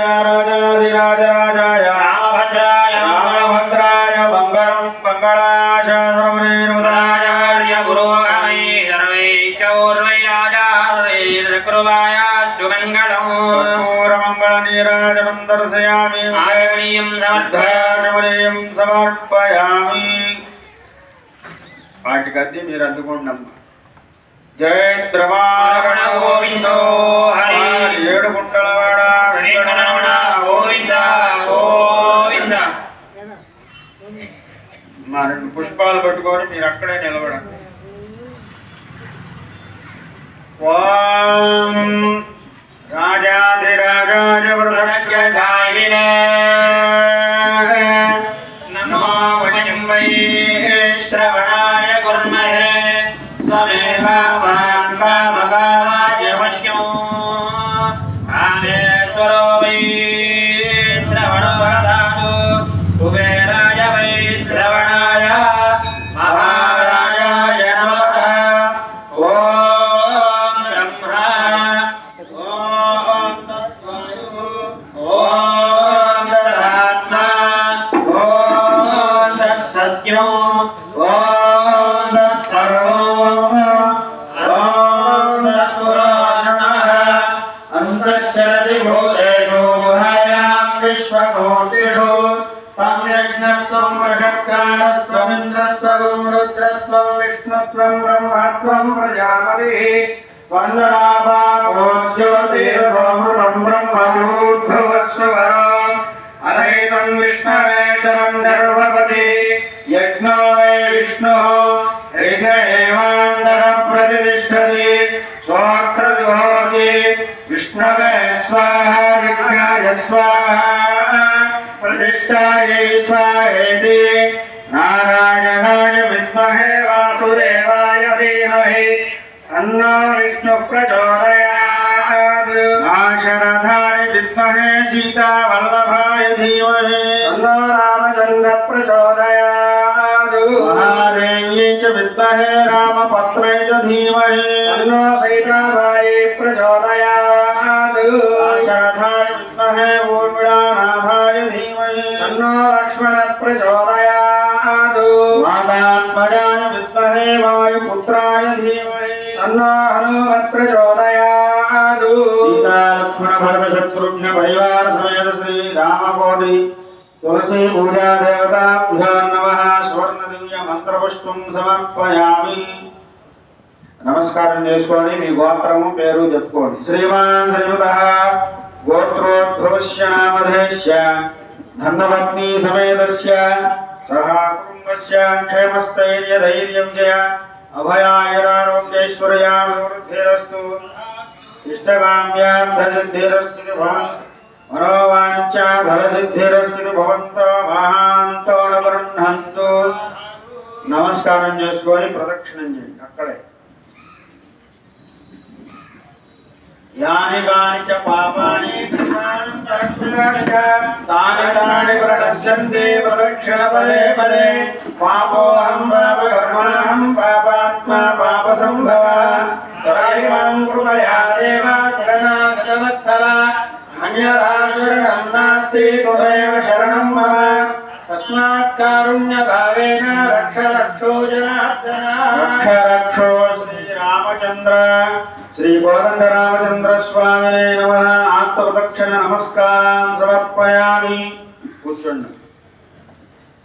राजाधिराजराजाय रामभद्राय मंगलम मंगलाशासनमुनिर्मुदाचार्य पुरोगमै सर्वैश्चौर्वैराजार्यैर्कृपाय सुमङ्गलम् पूर्वमङ्गलनीराजमन्तर्शयामि आचमनीयं समर्पयामि వాటి గద్ది మీరు అందుకోండి. జయ ద్రవారణ గోవిందో హరి ఏడు కుండలవాడ వెంకటరమణ గోవింద గోవింద. మా రెండు పుష్పాలు పట్టుకొని మీరు అక్కడే నిలబడండి. ఓం రాజాధిరాజాయ వరదక్షాయినే నమో వజంబై శ్రవణాయ కుర్మహే స్వమేవ మాం కామకామాయ వశ్యం కామేశ్వరో వై శ్రవణో దాతు కుబేరాయ వై శ్రవణాయ మహారాజాయ నమః. ఓం బ్రహ్మా ఓం తత్వాయు ఓం తదాత్మా ఓం తత్సత్యం ఓం తత్సర్వం ఓం తత్పురాణః అంతశ్చరతి భూతేషు గుహాయాం విశ్వకోటిషు సంయజ్ఞస్త్వం వషట్కారస్త్వమింద్రస్త్వం రుద్రస్త్వం విష్ణుత్వం బ్రహ్మత్వం ప్రజాపతిః వందనాభావోజ్యోతిర్భోమృతం బ్రహ్మభూద్భువస్సువరం అదైతం విష్ణవే చరం గర్భపతి యజ్ఞో వై విష్ణుః యజ్ఞ ఏవాంతః ప్రతిష్ఠతి స్వాత్ర జుహోతి విష్ణవే స్వాహా యజ్ఞాయ స్వాహా ప్రతిష్ఠాయై స్వాహేతి నారాయణాయ విద్మహే వాసుదేవాయ ధీమహి తన్నో విష్ణుః ప్రచోదయాత్. దాశరథాయ విద్మహే సీతావల్లభాయ ధీమహి తన్నో రామచంద్ర ప్రచోదయాత్. మహాదేవ్యై చ విద్మహే రామపత్రే చ ధీమహి తన్నో సీతాబాయి ప్రచోదయాత్. దాశరథాయ విద్మహే ఊర్మిళానాథాయ ధీమహి తన్నో లక్ష్మణ ప్రచోదయాత్. మాతాత్మజాయ విద్మహే వాయుపుత్రాయ ధీమహి తన్నో హనుమత్ ప్రచోదయాత్. సీతా లక్ష్మణ భరత శత్రుఘ్న పరివార సమేత శ్రీ రామకోటి తులసీ పూజా దేవతాభ్యో నమః. స్వర్ణ దివ్య మంత్రపుష్పం సమర్పయామి. నమస్కారం చేసుకోండి. మీ గోత్రము పేరు చెప్పుకోండి. శ్రీమాన్ శ్రీమతః గోత్రోద్భవస్య నామధేస్య ధర్మపత్ని సమేతస్య సహ కుటుంబస్య క్షేమస్థైర్య ధైర్యం జయ అభయాయురారోగ్యైశ్వర్యాభివృద్ధిరస్తు ఇష్టకామ్యార్థసిద్ధిరస్తు భవన్ మనోవాంఛా ఫలసిద్ధిరస్తు భవంతో మహాంతో నబృహంతు. నమస్కారం చేసుకొని ప్రదక్షిణం చేయండి అక్కడే. యాని కాని చ పాపాని తాని తాని ప్రణశ్యంతి ప్రదక్షిణ పదే పదే. పాపోహం పాపకర్మాహం పాపాత్మా పాప సంభవ. త్రైమాం కృపయా దేవ శరణాగతవత్సల. అన్యథా శరణం నాస్తి త్వదేవ శరణం మమ. తస్మాత్ కారుణ్య భావేన రక్ష రక్షో జనార్దన. రక్ష రక్షో శ్రీరామచంద్ర. శ్రీ కోదండ రామచంద్ర స్వామినే నమః. ఆత్మప్రదక్షిణ నమస్కారం సమర్పయామి. కూర్చోండి.